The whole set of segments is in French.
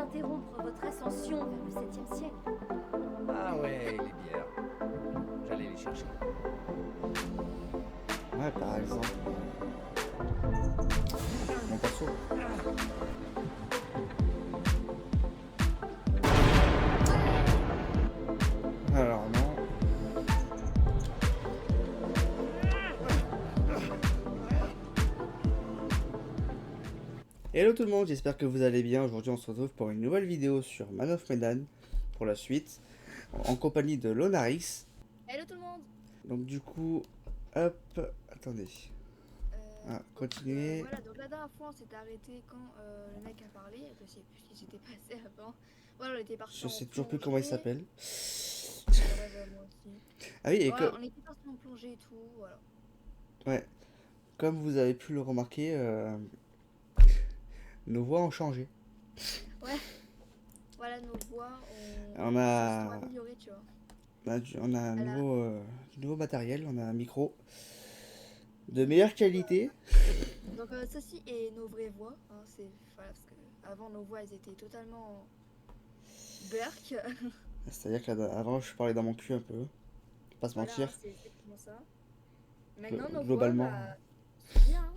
interrompre votre ascension vers le 7e siècle. Ah ouais, les bières. J'allais les chercher. Ouais, par exemple. Mon perso. Alors non. Hello tout le monde, j'espère que vous allez bien. Aujourd'hui on se retrouve pour une nouvelle vidéo sur Man of Medan pour la suite, en compagnie de Lonarix. Hello tout le monde. Donc du coup, hop, attendez. Continuez. Voilà, donc la dernière fois on s'était arrêté quand le mec a parlé, je sais plus ce qui s'était passé avant. Voilà, on était parti Je en sais toujours plus comment il plongée. s'appelle. Voilà, moi aussi. Ah oui, et Voilà, que... on était parti en plongée et tout, voilà. Ouais, comme vous avez pu le remarquer, nos voix ont changé. Ouais. Voilà, nos voix On se a... sont améliorées, tu vois. On a un Voilà. nouveau matériel, on a un micro de meilleure qualité. Donc ceci est nos vraies voix, hein, c'est voilà, parce que avant nos voix elles étaient totalement burk. C'est-à-dire qu'avant je parlais dans mon cul un peu, pas se Voilà, mentir. c'est exactement ça. Maintenant nos Globalement, voix, bah, c'est bien. Hein.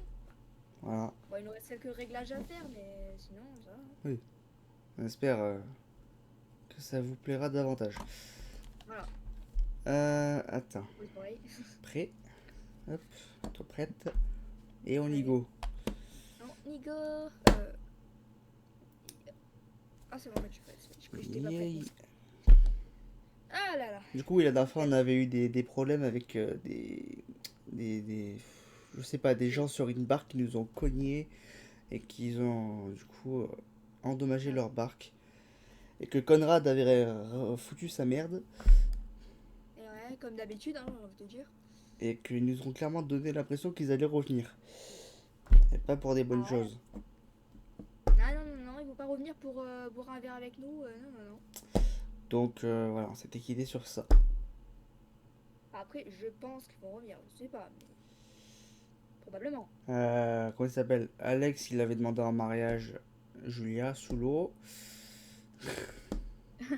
voilà. Bon, il nous reste quelques réglages à faire, mais sinon ça. On espère que ça vous plaira davantage. Voilà. Attends, Oui, pareil. prêt. Hop, toi prête. Et on y go. Non, Nigo. Ah, c'est bon, mais je crois que j'étais pas prête. Yeah. Ah là là. Du coup, oui, la dernière fois, on avait eu des problèmes avec je sais pas, des gens sur une barque qui nous ont cogné et qui ont, du coup, endommagé leur barque. Et que Conrad avait foutu sa merde. Et ouais, comme d'habitude, hein, j'ai envie de te dire. Et qu'ils nous ont clairement donné l'impression qu'ils allaient revenir. Et pas pour des bonnes Ah ouais. choses. Ah non, non, non, ils vont pas revenir pour boire un verre avec nous. Non, non, non. Donc voilà, on s'était quitté sur ça. Après, je pense qu'ils vont revenir, je sais pas, mais probablement. Comment il s'appelle? Alex, il avait demandé en mariage Julia sous l'eau.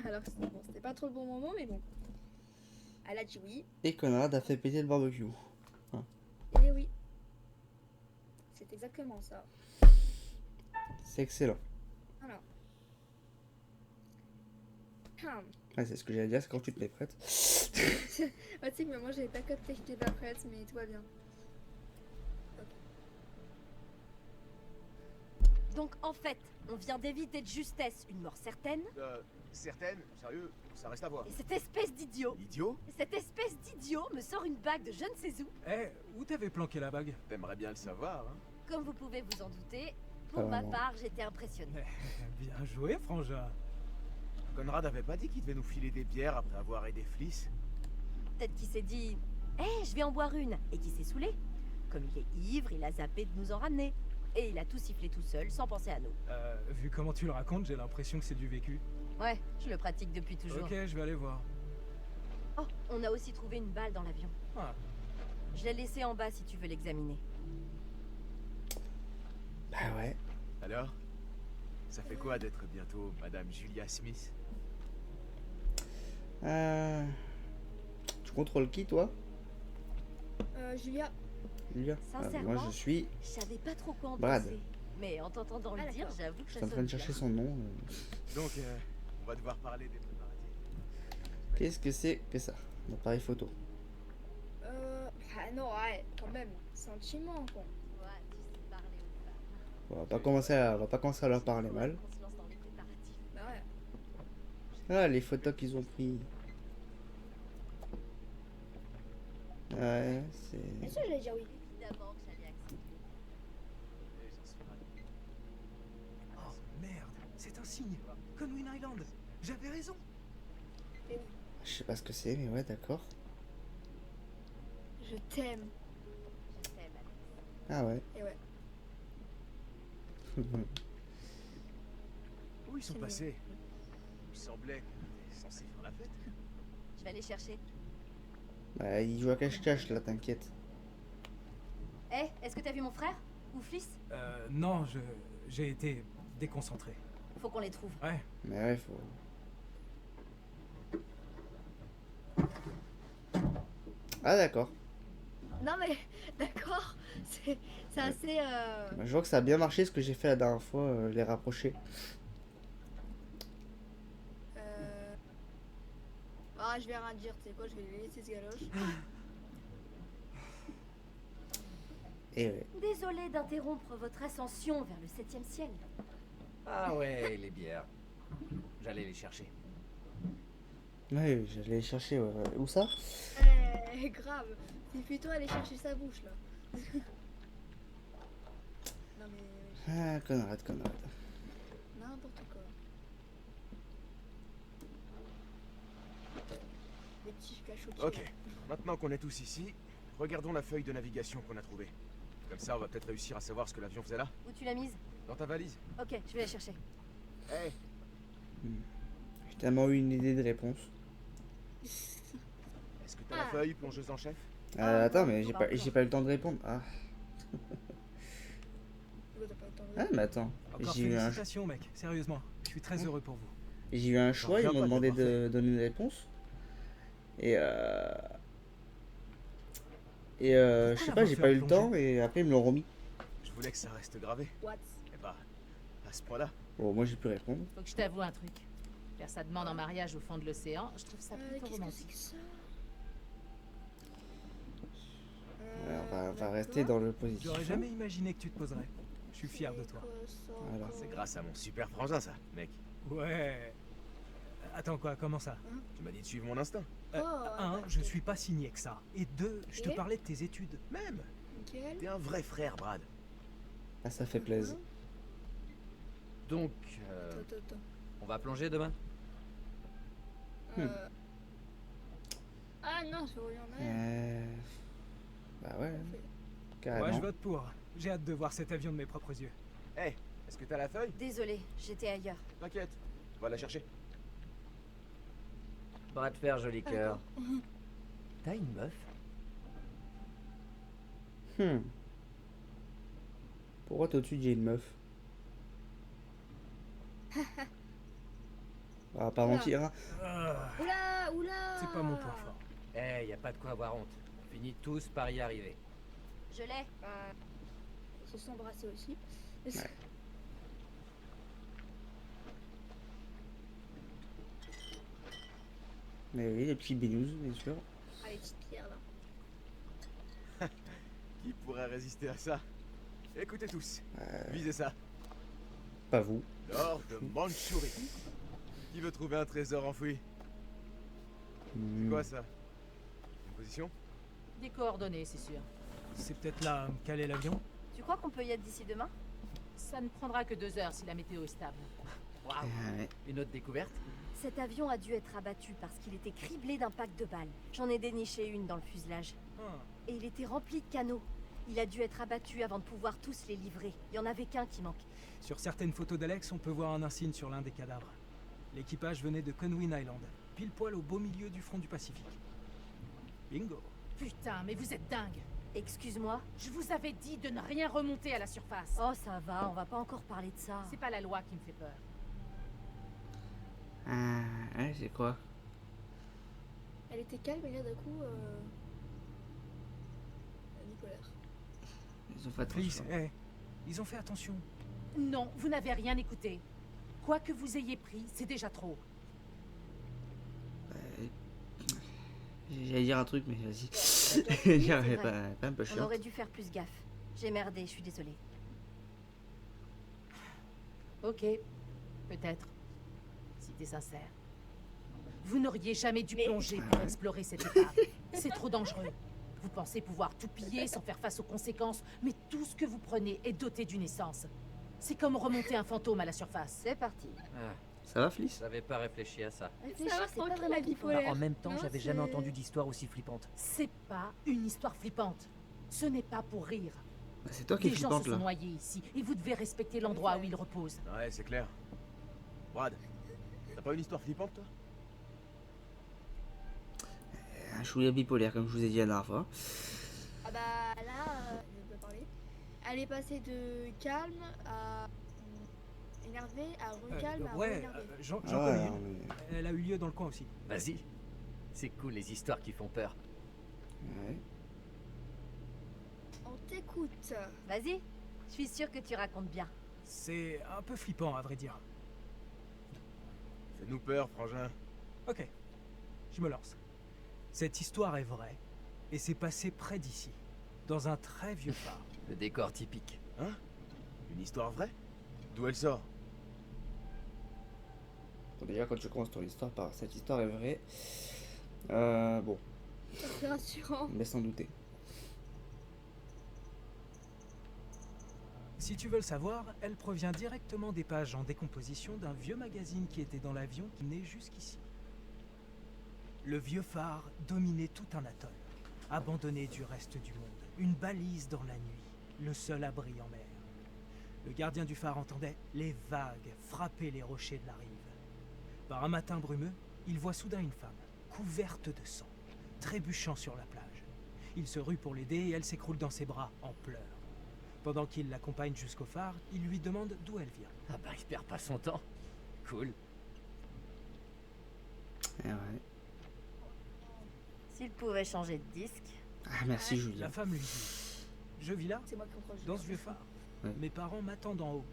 Alors, bon, c'était pas trop le bon moment, mais bon. Elle a dit oui. Et Conrad a fait péter le barbecue. Et oui. C'est exactement ça. C'est excellent. Voilà. Ouais, c'est ce que j'allais dire, c'est quand tu te mets prête. Ouais, tu sais que moi j'avais pas capté que j'étais pas prête, mais tout va bien. Donc en fait, on vient d'éviter de justesse une mort certaine, Certaines, sérieux, ça reste à voir. et cette espèce d'idiot me sort une bague de je ne sais où. Eh, où t'avais planqué la bague? T'aimerais bien le savoir, hein. Comme vous pouvez vous en douter, Pas pour ma vraiment. part, j'étais impressionnée. Bien joué, frangin. Conrad avait pas dit qu'il devait nous filer des bières après avoir aidé Fliss. Peut-être qu'il s'est dit « Eh, je vais en boire une » et qu'il s'est saoulé. Comme il est ivre, il a zappé de nous en ramener. Et il a tout sifflé tout seul, sans penser à nous. Vu comment tu le racontes, j'ai l'impression que c'est du vécu. Ouais, je le pratique depuis toujours. Ok, je vais aller voir. Oh, on a aussi trouvé une balle dans l'avion. Ah, Je l'ai laissée en bas si tu veux l'examiner. Bah ouais. Alors? Ça fait quoi d'être bientôt Madame Julia Smith? Tu contrôles qui, toi, Julia. Julia? Sincèrement, Moi, je suis... Je savais pas trop quoi en Brad. penser. Mais en t'entendant Ah, le dire, d'accord. j'avoue que Je ça suis en train de sonne chercher bien. son nom. Donc, on va devoir parler des préparatifs. Qu'est-ce que c'est que ça? Un appareil photo. Ah non, ouais, quand même. Sentiment, quoi. Ouais, tu sais parler aux femmes. On va pas commencer à leur parler mal. On se lance dans les préparatifs. Bah ouais. Ah, les photos qu'ils ont pris. Ouais, c'est... Bien sûr, j'allais dire oui. Évidemment que j'allais accepter. Et j'en suis ravi. oh merde, c'est un signe. Conwyn Island. J'avais raison. Et oui. Je sais pas ce que c'est, mais ouais, d'accord. Je t'aime. Je t'aime, Alex. Ah ouais. Et ouais. Où ils sont C'est passés? Il semblait qu'on était censé faire la fête. Je vais aller chercher. Bah, il joue à cache-cache, là, t'inquiète. Eh, est-ce que t'as vu mon frère? Ou Fliss? Non, j'ai été déconcentré. faut qu'on les trouve. Ouais. Mais ouais, faut. Ah, d'accord. Non mais, d'accord, c'est assez... Bah, je vois que ça a bien marché ce que j'ai fait la dernière fois, les rapprocher. Ah, je vais rien dire, tu sais quoi, je vais les laisser ce galoche. Et ouais. Désolée d'interrompre votre ascension vers le 7e ciel. Ah ouais, les bières. J'allais les chercher. Ouais, j'allais les chercher, ouais. Où ça? Grave, c'est plutôt aller chercher sa bouche là. Non mais, Ah, Conrad. n'importe quoi. Des petits cachots. Ok, maintenant qu'on est tous ici, regardons la feuille de navigation qu'on a trouvée. Comme ça, on va peut-être réussir à savoir ce que l'avion faisait là. Où tu l'as mise? Dans ta valise. Ok, je vais la chercher. Hey, J'ai tellement eu une idée de réponse. est-ce que t'as la feuille, plongeuse en chef? Attends, mais pas j'ai pas eu le temps de répondre. Ah, T'as pas le temps de ah mais attends. Encore J'ai eu un, félicitations, mec. Sérieusement, je suis très heureux pour vous. j'ai eu un choix, ils reviens m'ont pas, demandé t'es de donner une réponse. Et je sais pas, j'ai pas eu le temps et après ils me l'ont remis. Je voulais que ça reste gravé. What? Eh bah, à ce point-là. Bon, moi j'ai pu répondre. Faut que je t'avoue un truc. Faire sa demande en mariage au fond de l'océan, je trouve ça plutôt Qu'est-ce que c'est romantique. que ça? Ouais, on va rester dans le positif. J'aurais jamais imaginé que tu te poserais. Je suis fier de toi. Voilà. C'est grâce à mon super frangin, ça, mec. Ouais. Attends quoi, comment ça? Tu m'as dit de suivre mon instinct. Un, je suis pas signé que ça. Et deux, je te Et parlais de tes études. Même. Nickel. T'es un vrai frère, Brad. Ah, ça fait plaisir. Donc, Attends. on va plonger demain? Ah non, je reviens en arrière. Bah ouais, Ouais, carrément. je vote pour. J'ai hâte de voir cet avion de mes propres yeux. Hey, est-ce que t'as la feuille? Désolée, j'étais ailleurs. T'inquiète, on va la chercher. Bras de fer, joli cœur. T'as une meuf? Pourquoi toi au-dessus j'ai une meuf? On va pas mentir, hein. Oula. C'est pas mon point fort. Eh, y a pas de quoi avoir honte. On finit tous par y arriver. Je l'ai. Bah, faut s'embrasser aussi. Mais oui, les petits binous, bien sûr. Ah, les petites pierres là. Qui pourrait résister à ça? Écoutez tous, visez ça. Pas vous. L'or de Mandchourie. Qui veut trouver un trésor enfoui? C'est quoi ça? Une position? Des coordonnées, c'est sûr. C'est peut-être là quel est l'avion? Tu crois qu'on peut y être d'ici demain? Ça ne prendra que 2 heures si la météo est stable. Waouh! Ouais. Une autre découverte? Cet avion a dû être abattu parce qu'il était criblé d'impacts de balles. J'en ai déniché une dans le fuselage. Ah, Et il était rempli de canaux. Il a dû être abattu avant de pouvoir tous les livrer. Il y en avait qu'un qui manque. Sur certaines photos d'Alex, on peut voir un insigne sur l'un des cadavres. L'équipage venait de Conwin Island, pile poil au beau milieu du front du Pacifique. Bingo! Putain, mais vous êtes dingue. Excuse-moi. Je vous avais dit de ne rien remonter à la surface. Oh, ça va, on va pas encore parler de ça. C'est pas la loi qui me fait peur. Ah, ouais, c'est quoi? Elle était calme et là d'un coup, bipolaire. Ils ont fait Please, attention. ils ont fait attention. Non, vous n'avez rien écouté. Quoi que vous ayez pris, c'est déjà trop. J'allais dire un truc, mais vas-y. c'est J'avais vrai. pas un peu On chiant. aurait dû faire plus gaffe. J'ai merdé, je suis désolée. Ok, peut-être. Si t'es sincère. Vous n'auriez jamais dû plonger pour explorer cette épave. C'est trop dangereux. Vous pensez pouvoir tout piller sans faire face aux conséquences, mais tout ce que vous prenez est doté d'une essence. C'est comme remonter un fantôme à la surface. C'est parti. Ah, Ça va, Fliss? j'avais pas réfléchi à ça. Réfléchis, va, c'est pas tranquille, vraiment la ton bipolaire. point. En même temps, Non, j'avais c'est- jamais entendu d'histoire aussi flippante. C'est pas une histoire flippante. Ce n'est pas pour rire. Bah, c'est toi qui es Des gens se flippante sont là. noyés ici, et vous devez respecter l'endroit où ils reposent. Ouais, c'est clair. Brad, t'as pas une histoire flippante, toi? Un chouïa bipolaire, comme je vous ai dit la dernière fois. Ah bah là, je peux parler. Elle est passée de calme à Énervé à recalme à Ouais, énervé. j'en Ah connais ouais, une. non, Elle a eu lieu dans le coin aussi. Vas-y. C'est cool les histoires qui font peur. mais... ouais. On t'écoute. Vas-y, je suis sûre que tu racontes bien. C'est un peu flippant, à vrai dire. Fais-nous peur, frangin. Ok, je me lance. Cette histoire est vraie, et c'est passé près d'ici, dans un très vieux phare. Le décor typique. Hein? Une histoire vraie? D'où elle sort? Bon, déjà, quand tu commences ton histoire par cette histoire est vraie, bon, C'est rassurant. mais sans douter. Si tu veux le savoir, elle provient directement des pages en décomposition d'un vieux magazine qui était dans l'avion qui venait jusqu'ici. Le vieux phare dominait tout un atoll, abandonné du reste du monde, une balise dans la nuit, le seul abri en mer. Le gardien du phare entendait les vagues frapper les rochers de la rive. Par un matin brumeux, il voit soudain une femme, couverte de sang, trébuchant sur la plage. Il se rue pour l'aider et elle s'écroule dans ses bras, en pleurs. Pendant qu'il l'accompagne jusqu'au phare, il lui demande d'où elle vient. Ah bah il perd pas son temps. Cool. Eh ouais. S'il pouvait changer de disque. Ah, merci, Julien. La femme lui dit « Je vis là, C'est moi qui contrôle. dans ce vieux phare. Ouais. Mes parents m'attendent en haut.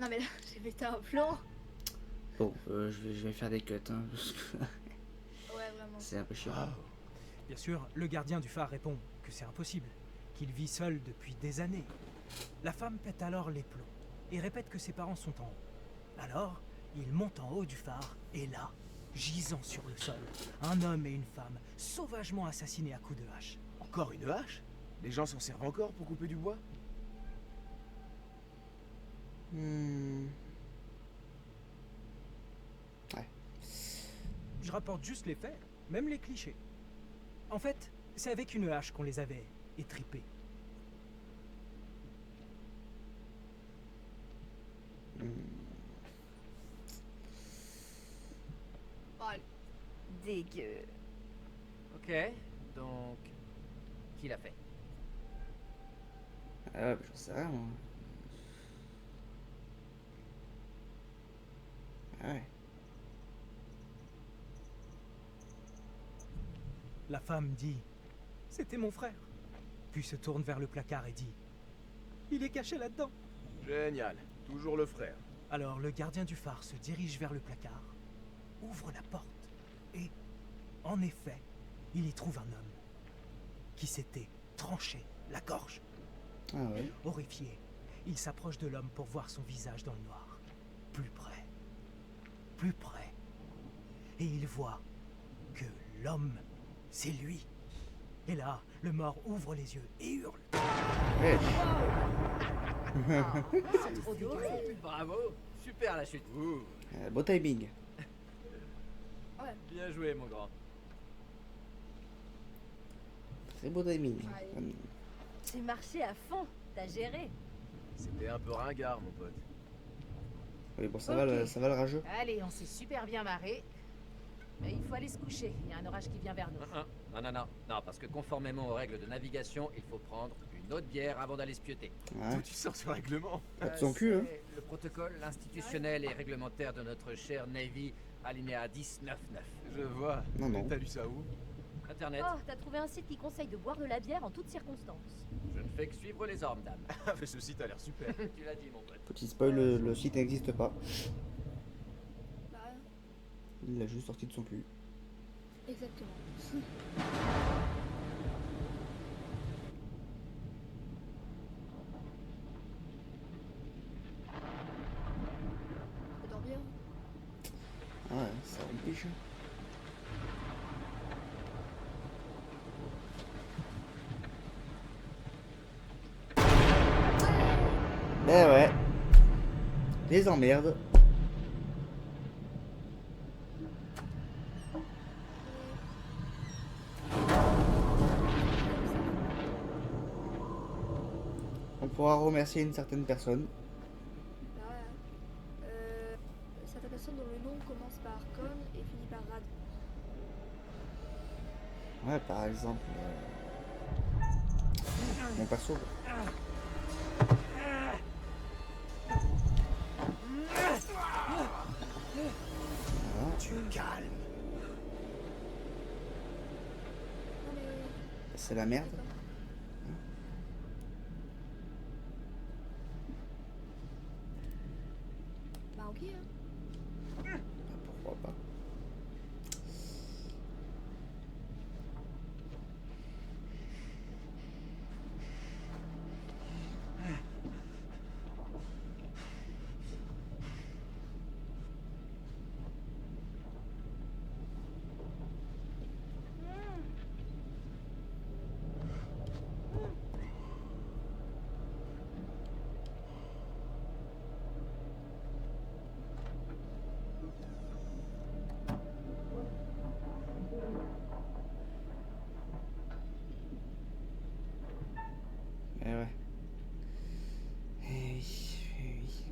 Non mais là, j'ai pété un plan. Bon, je vais faire des cuts, hein, parce que Ouais, vraiment. c'est un peu chiant. Waouh. Bien sûr, le gardien du phare répond que c'est impossible, qu'il vit seul depuis des années. La femme pète alors les plombs et répète que ses parents sont en haut. Alors, il monte en haut du phare et là, gisant sur le sol, un homme et une femme sauvagement assassinés à coups de hache. Encore une hache? Les gens s'en servent encore pour couper du bois? Hmm. Je rapporte juste les faits, même les clichés. En fait, c'est avec une hache qu'on les avait étripés. Oh, allez. Dégueu. Ok, donc... Qui l'a fait? Ah ouais, bah, j'en sais rien, moi. Ah ouais. La femme dit « C'était mon frère », puis se tourne vers le placard et dit « Il est caché là-dedans ». Génial. Toujours le frère. Alors le gardien du phare se dirige vers le placard, ouvre la porte et, en effet, il y trouve un homme qui s'était tranché la gorge. Ah ouais. Horrifié, il s'approche de l'homme pour voir son visage dans le noir. Plus près, et il voit que l'homme, c'est lui. Et là, le mort ouvre les yeux et hurle. Ouais. C'est trop dégueu. Bravo. Super la chute. Ouh. Beau timing. Bien joué mon grand. Très beau timing. Ouais. J'ai marché à fond. T'as géré. C'était un peu ringard, mon pote. Oui, bon, ça va le rageux. Allez, on s'est super bien marré. Mais il faut aller se coucher. Il y a un orage qui vient vers nous. Non, parce que conformément aux règles de navigation, il faut prendre une autre bière avant d'aller se pioter. Ouais. D'où tu sors ce règlement? Pas de son cul, hein. C'est le protocole institutionnel et réglementaire de notre cher Navy, alinéa 10.9.9. Je vois. Non, non. T'as lu ça où? Internet, Oh, t'as trouvé un site qui conseille de boire de la bière en toutes circonstances. je ne fais que suivre les ordres, dame. Ah, mais ce site a l'air super. Tu l'as dit, mon pote. Petit spoil, le site n'existe pas. Bah, Il l'a juste sorti de son cul. exactement. Ça dort bien. Ah ouais, ça me piche. Eh ouais. Les emmerdes. On pourra remercier une certaine personne. Bah, certaines personnes dont le nom commence par Con et finit par Rad. Ouais, par exemple. Mon perso. c'est la merde. D'accord. Bah ok, hein. Ah, pourquoi pas. Eh ouais. Eh oui, eh oui.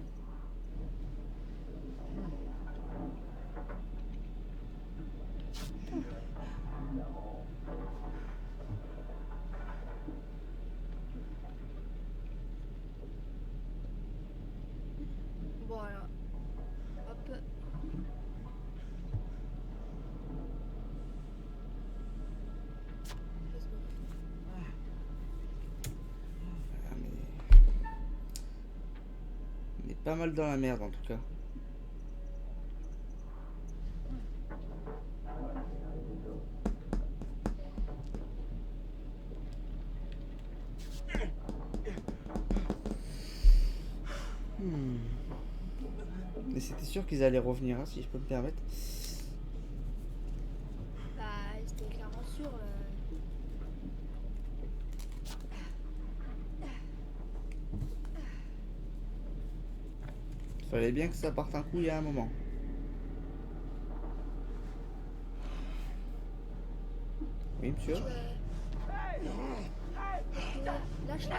Bon alors. Hop. Let's go. Ah, mais... On est pas mal dans la merde en tout cas. Mais c'était sûr qu'ils allaient revenir, hein, si je peux me permettre. Bah, c'était clairement sûr. Fallait bien que ça parte un coup il y a un moment. Oui, monsieur. Lâche-la.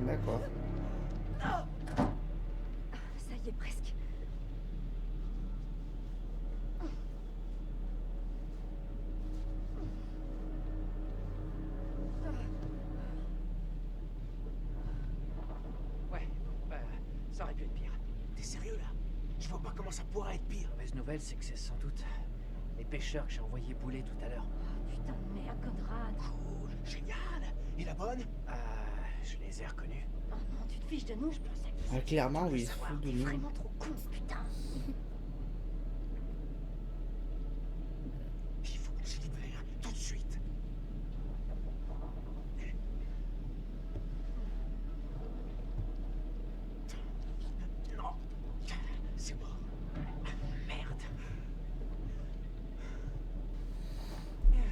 D'accord. Ça y est, presque. Ouais, ça aurait pu être pire. T'es sérieux là? Je vois pas comment ça pourrait être pire. La mauvaise nouvelle, c'est que c'est sans doute les pêcheurs que j'ai envoyés bouler tout à l'heure. Oh, putain de merde, Conrad. Cool, génial. Et la bonne? Je les ai reconnus. Oh non, tu te fiches de nous, je pensais que Ah, clairement, oui, il se fout de t'es nous. vraiment trop con, putain. Il faut qu'on se libère tout de suite. Non, c'est mort. Merde.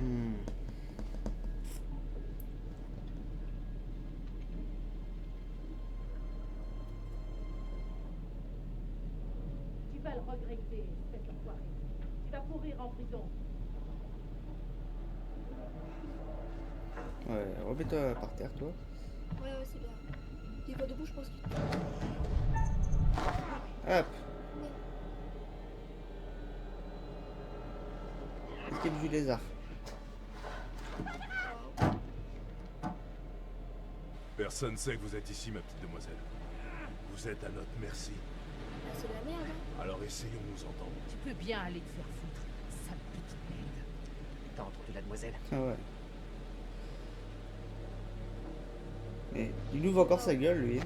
Hmm. Tu vas le regretter, cette enfoiré. Tu vas pourrir en prison. Ouais, remets-toi par terre, toi. Ouais, c'est bien. T'es pas debout, je pense que. Hop. Escape du lézard. Personne sait que vous êtes ici, ma petite demoiselle. Vous êtes à notre merci. Ah, c'est de la merde, hein. Alors essayons de nous entendre. Tu peux bien aller te faire foutre, sale petite merde. T'as entendu la demoiselle? Ah ouais. Mais il ouvre encore sa gueule, lui.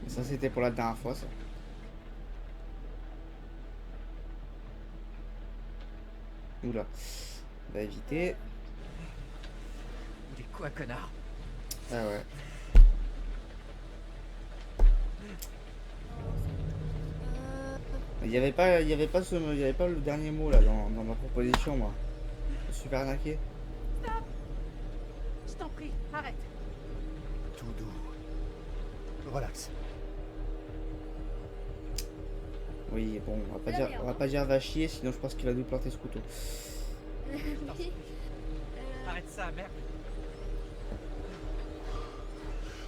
Ça, c'était pour la dernière fois, ça. Oula. On va éviter. Il est quoi, connard? Ah ouais. Il y avait pas le dernier mot là dans ma proposition, moi. Je suis super arnaqué. Je t'en prie, arrête. Tout doux. Relax. Oui, bon, on va pas dire va chier, sinon je pense qu'il va nous planter ce couteau. Arrête ça, merde.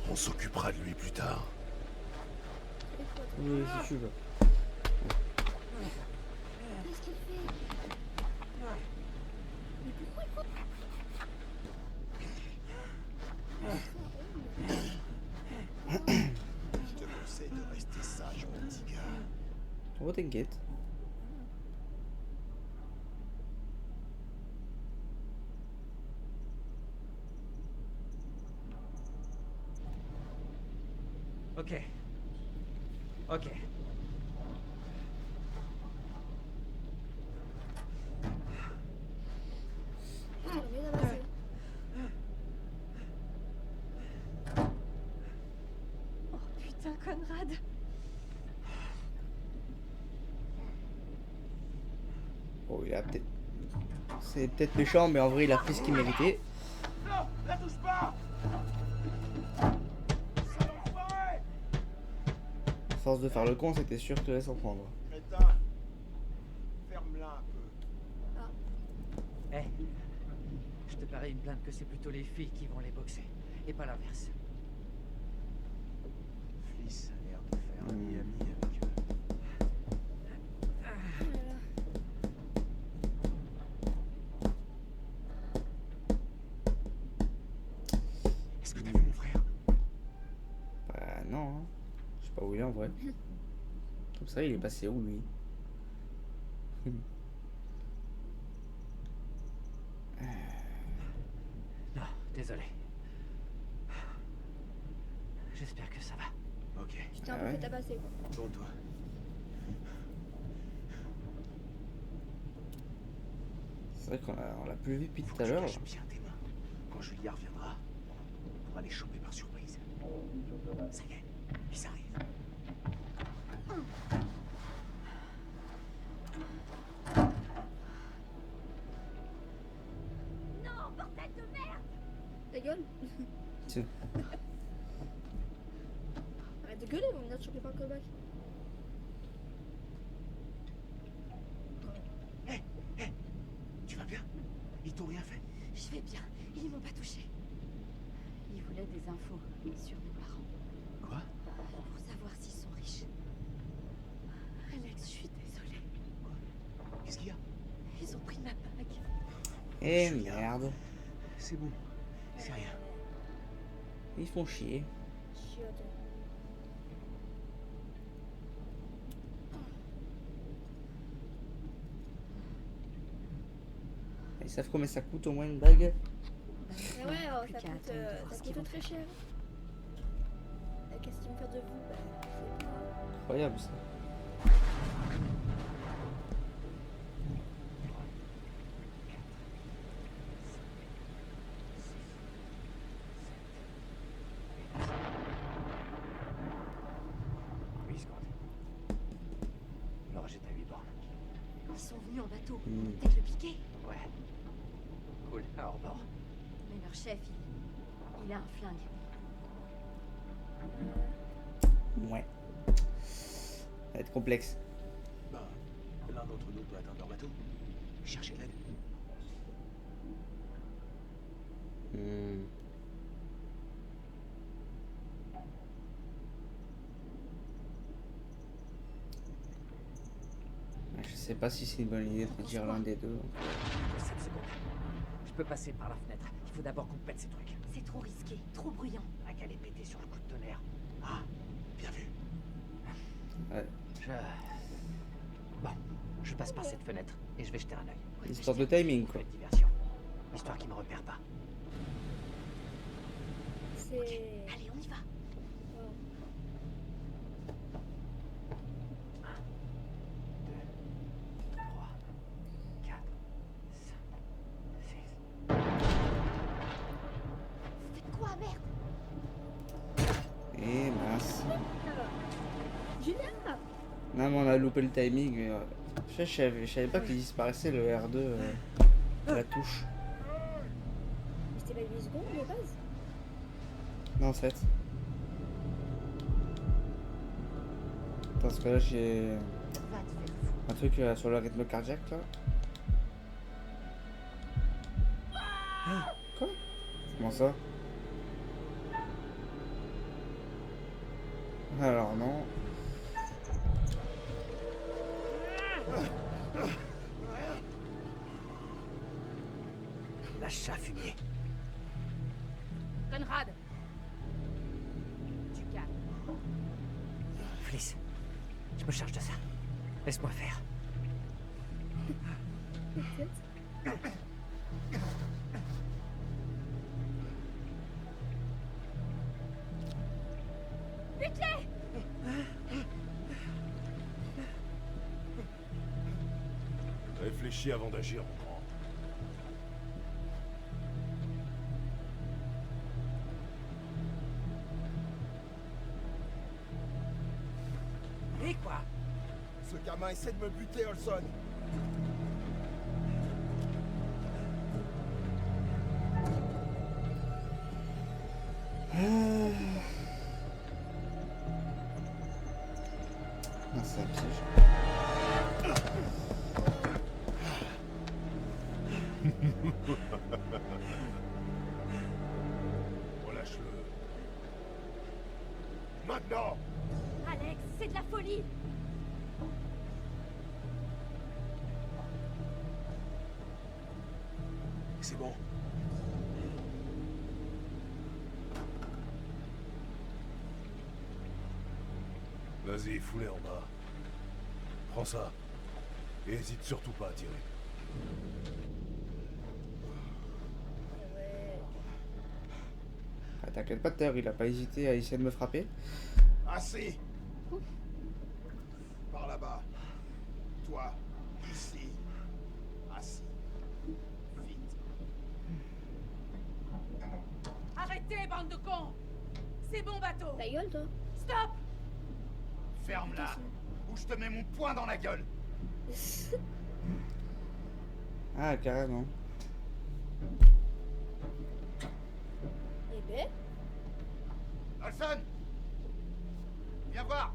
On s'occupera de lui plus tard. Oui, si tu veux. Oh, t'inquiète. Ok. Ok. Putain, le mec a passé. Oh putain, Conrad. Oh, il a peut-être. C'est peut-être méchant, mais en vrai, il a pris ce qu'il méritait. Non, la touche pas. Sale enfoiré. À force de faire le con, c'était sûr que tu laisses en prendre. Crétin. Ferme-la un peu. Eh, je te parie une plainte que c'est plutôt les filles qui vont les boxer, et pas l'inverse. Fliss a l'air de faire ami-ami avec eux. Oh là là. Est-ce que t'as vu mon frère? Bah, non. Hein. Je sais pas où il est en vrai. Comme ça, il est passé où lui? Non, désolé. J'espère que ça va. Ok, J'étais un Ah peu ouais. fait tabasser quoi. tourne-toi. C'est vrai on l'a plus vu depuis Faut tout que à tu l'heure. caches bien tes mains. Quand Julia reviendra, on pourra les choper par surprise. Ça y est, ils arrivent. Non, bordel de merde. Ta gueule. Tiens. Arrête de gueuler, on va venir te choper par le callback. Tu vas bien? Ils t'ont rien fait? Je vais bien. Ils m'ont pas touché. Ils voulaient des infos sur mes parents. Quoi? Pour savoir s'ils sont riches. Alex, je suis désolée. Qu'est-ce qu'il y a? Ils ont pris ma bague. Eh Julia. merde. C'est bon, c'est rien. Ils font chier. Chiotte. Ils savent combien ça coûte au moins une bague? Mais ouais, Plus ça qu'à coûte, attendre de voir ce qu'ils vont très cher. Qu'est-ce qu'ils vont faire de vous? Bah, je sais pas. Incroyable ça. Oui, secondes. L'orage est à 8 bornes. Ils sont venus en bateau. Hmm. Peut-être le piquer. Ouais. Cool, à hors bord. Mais leur chef, il a un flingue. Ouais. Ça va être complexe. Ben, l'un d'entre nous peut atteindre leur bateau. Chercher de l'aide. Hmm. Je sais pas si c'est une bonne idée de dire l'un des deux. 7 secondes. Je peux passer par la fenêtre. Il faut d'abord qu'on pète ces trucs. C'est trop risqué, trop bruyant. Un qu'à les péter sur le coup de tonnerre. Ah, bien vu. Ouais. Bon, je passe par cette fenêtre et je vais jeter un œil. Histoire de timing quoi. Petite diversion. Histoire qu'ils me repèrent pas. C'est. Allez, on y va. Wow. 2, 3, 4, 5, 6. Faites quoi, merde? Et mince. Julia! Non mais on a loupé le timing. Mais, je savais pas qu'il disparaissait le R2 de la touche. Mais c'était pas 8 secondes de base? Non 7. Parce que là j'ai Va te faire fou. un truc sur le rythme cardiaque là. Quoi? Comment ça? Alors non. Lâche ça, fumier. Conrad. Du calme. Fliss, je me charge de ça. Laisse-moi faire. Réfléchis avant d'agir, mon grand. Et quoi? Ce gamin essaie de me buter, Olson. Ah, c'est un piège. Relâche-le. Maintenant! Alex, c'est de la folie. C'est bon. Vas-y, fous-les en bas. Prends ça. Et hésite surtout pas à tirer. Ouais. Ah, t'inquiète pas, Terre, il a pas hésité à essayer de me frapper. Assis. Par là-bas. Toi, ici. Assis. Vite. Arrêtez, bande de cons! C'est bon, bateau! Ta gueule, toi. Stop! Ferme-la, ou je te mets mon poing dans la gueule. Ah, carrément. Eh ben, Olson! Viens voir.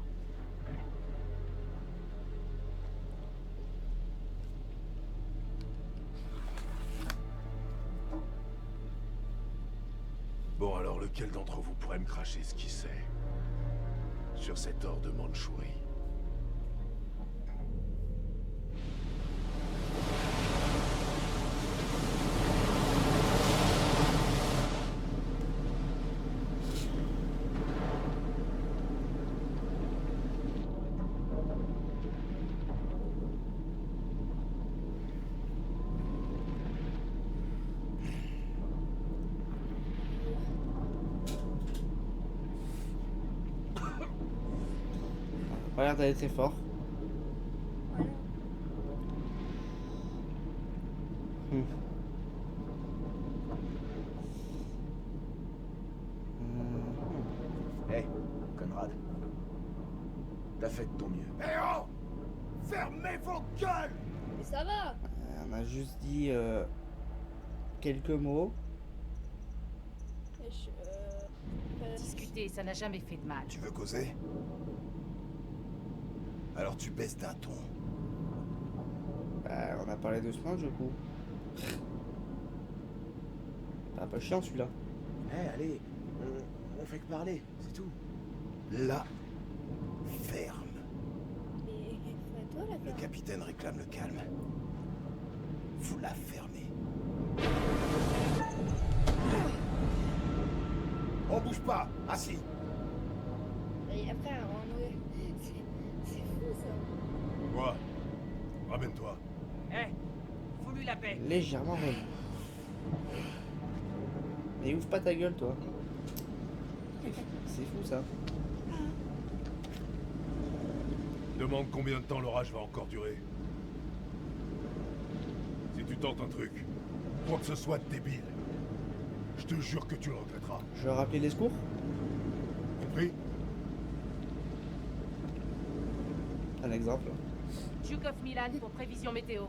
Bon, alors lequel d'entre vous pourrait me cracher ce qu'il sait sur cet or de Mandchourie? Pas l'air d'aller très fort. voilà. Hmm. Hé, Conrad. T'as fait de ton mieux. Eh oh! Fermez vos gueules! Mais ça va. On a juste dit quelques mots. Je, Discuter, ça n'a jamais fait de mal. Tu veux causer? Alors tu baisses d'un ton. Bah, on a parlé doucement du coup. Pas chiant celui-là. Eh, allez, on fait que parler, c'est tout. Là, ferme. Mais c'est à toi la Le ferme. capitaine réclame le calme. Vous la fermez. On bouge pas, assis. Et après, on aurait... C'est fou ça. Quoi? Ramène-toi. Eh, fous-lui la paix. Légèrement revenu. Mais ouvre pas ta gueule toi. C'est fou ça. Demande combien de temps l'orage va encore durer. Si tu tentes un truc, quoi que ce soit de débile, je te jure que tu le regretteras. Je vais rappeler les secours. Compris? Un exemple. Duke of Milan pour prévision météo.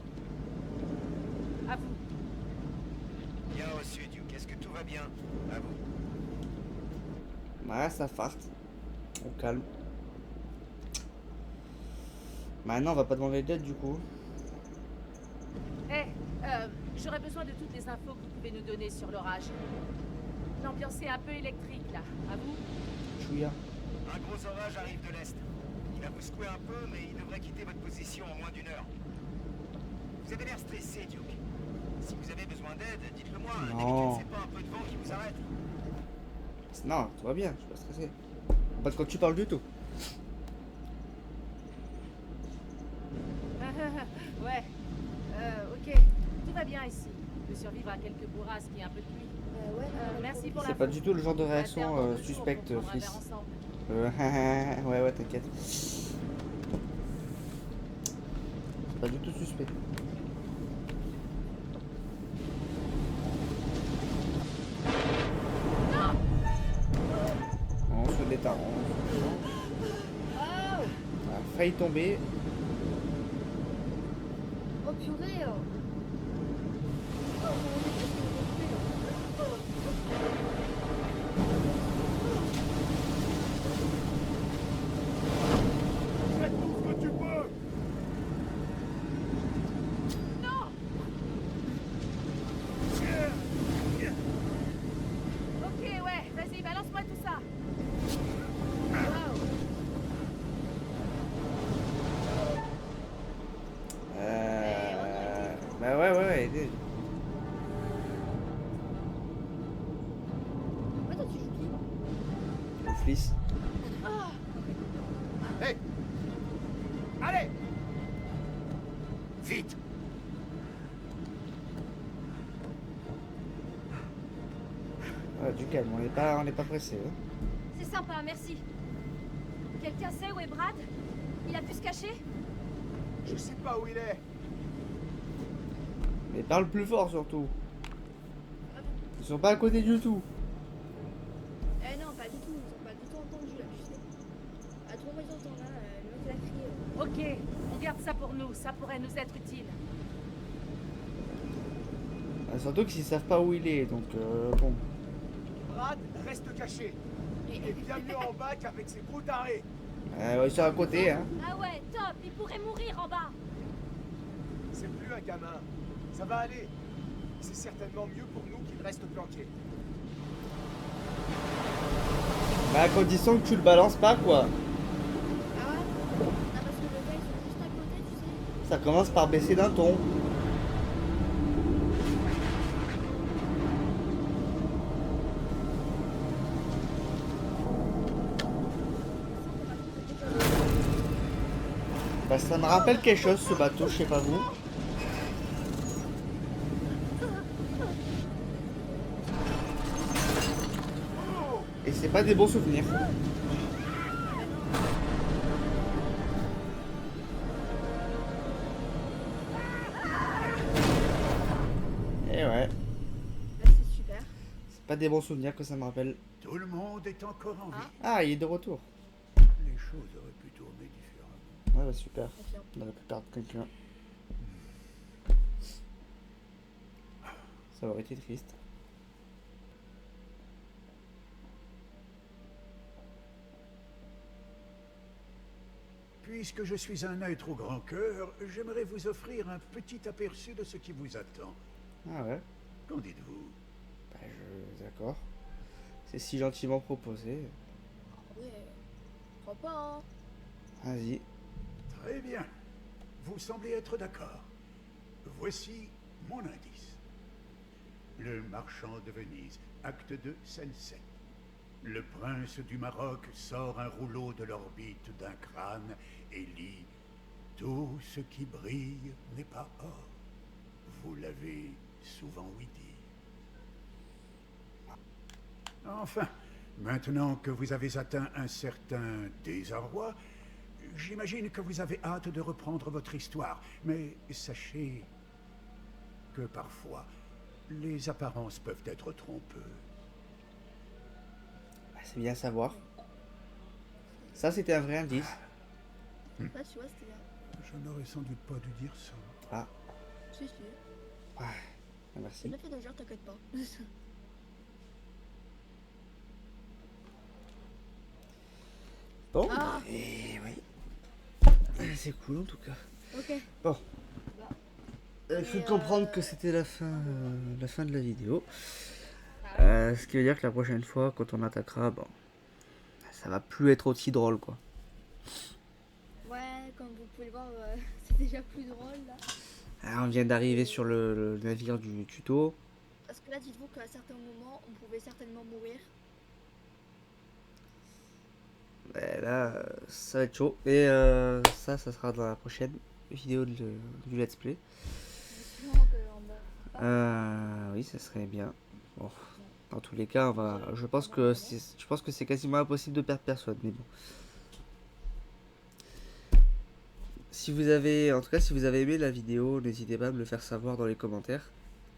À vous. Bien reçu, Duke. Est-ce que tout va bien? À vous. Ouais, ça farte. On calme. Maintenant, on va pas demander d'aide du coup. Eh, j'aurais besoin de toutes les infos que vous pouvez nous donner sur l'orage. L'ambiance est un peu électrique là. À vous. Chouïa. Un gros orage arrive de l'est. Il va vous secouer un peu, mais il devrait quitter votre position en moins d'une heure. Vous avez l'air stressé, Duke. Si vous avez besoin d'aide, dites-le moi. Non. C'est pas un peu de vent qui vous arrête. Non, tout va bien, je suis pas stressé. Pas de quoi tu parles du tout. très bien ici. On peut survivre à quelques bourrasques et un peu de pluie. Ouais. Merci pour C'est la pas du tout le genre de réaction suspecte, fils. Ouais, t'inquiète. C'est pas du tout suspect. On se détend. On a failli tomber. Oh purée. Fais tout ce que tu peux. Ok, ouais, vas-y, balance-moi tout ça. Bah ouais, aidez. Ouais, toi tu joues qui? Le flic. Hé! Allez! Vite! Ouais, du calme, on n'est pas pressé. Hein. C'est sympa, merci. Quelqu'un sait où est Brad? Il a pu se cacher? Je sais pas où il est. Mais parle plus fort surtout. Ils sont pas à côté du tout. Eh non, pas du tout, ils ont pas du tout entendu là, tu sais. À tout moment ils entendent là, le mec l'a crié. Ok, on garde ça pour nous, ça pourrait nous être utile. Surtout qu'ils savent pas où il est, donc bon. Brad, reste caché. Il est bien mieux en bas qu'avec ses gros tarés. Ouais, ils sont à côté, hein. Ah ouais, top, il pourrait mourir en bas. C'est plus un gamin. Ça va aller. C'est certainement mieux pour nous qu'il reste planqué. Bah à condition que tu le balances pas, quoi. Ah ouais? Non, parce que le gars ils sont juste à côté, tu sais. Ça commence par baisser d'un ton. Bah ça me rappelle quelque chose ce bateau, je sais pas vous. Et c'est pas des bons souvenirs. Et ouais, Bah c'est super. c'est pas des bons souvenirs que ça me rappelle. Tout le monde est encore en vie. Ah, il est de retour. Les choses auraient pu tourner différemment. Ouais, bah super. Confirme. On avait pu perdre quelqu'un. Ça aurait été triste. Puisque je suis un être au grand cœur, j'aimerais vous offrir un petit aperçu de ce qui vous attend. Ah ouais, Qu'en dites-vous? bah d'accord. C'est si gentiment proposé. Ouais. Je crois pas, hein. Vas-y. Très bien. Vous semblez être d'accord. Voici mon indice. Le marchand de Venise, acte 2, scène 7. Le prince du Maroc sort un rouleau de l'orbite d'un crâne et lit « Tout ce qui brille n'est pas or ». Vous l'avez souvent ouï dire. Enfin, maintenant que vous avez atteint un certain désarroi, j'imagine que vous avez hâte de reprendre votre histoire. Mais sachez que parfois, les apparences peuvent être trompeuses. Bah, c'est bien à savoir. Ça, c'était un vrai indice. Ouais, tu vois, c'était bien. Je n'aurais sans doute pas dû dire ça. Ah, Si, si. ouais. C'est Merci. bien fait de genre, t'inquiète pas. Bon, Ah. et oui. C'est cool en tout cas. Ok. Bon. Il faut Et, comprendre que c'était la fin de la vidéo. Ce qui veut dire que la prochaine fois, quand on attaquera, bon, ça va plus être aussi drôle, quoi. Ouais, comme vous pouvez le voir, c'est déjà plus drôle là. Alors, on vient d'arriver sur le navire du tuto. Parce que là, dites-vous qu'à certains moments, on pouvait certainement mourir. Et là, ça va être chaud. Et ça sera dans la prochaine vidéo du let's play. Justement, que Oui, ça serait bien. Bon, dans tous les cas, je pense que c'est quasiment impossible de perdre personne, mais bon. Si vous avez aimé la vidéo, n'hésitez pas à me le faire savoir dans les commentaires,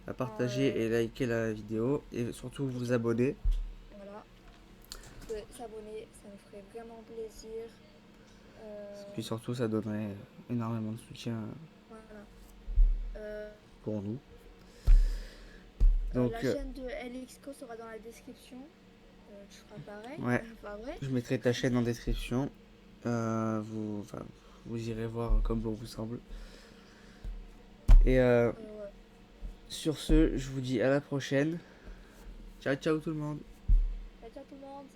à partager et liker la vidéo, et surtout vous abonner. Voilà. S'abonner, ça me ferait vraiment plaisir. Puis surtout, ça donnerait énormément de soutien Voilà. pour nous. La Donc, chaîne de LXCO sera dans la description. Tu feras pareil. Ouais. Pas vrai. je mettrai ta chaîne en description. Vous irez voir comme bon vous semble. Et Ouais. sur ce, je vous dis à la prochaine. Ciao, ciao tout le monde. Ciao tout le monde.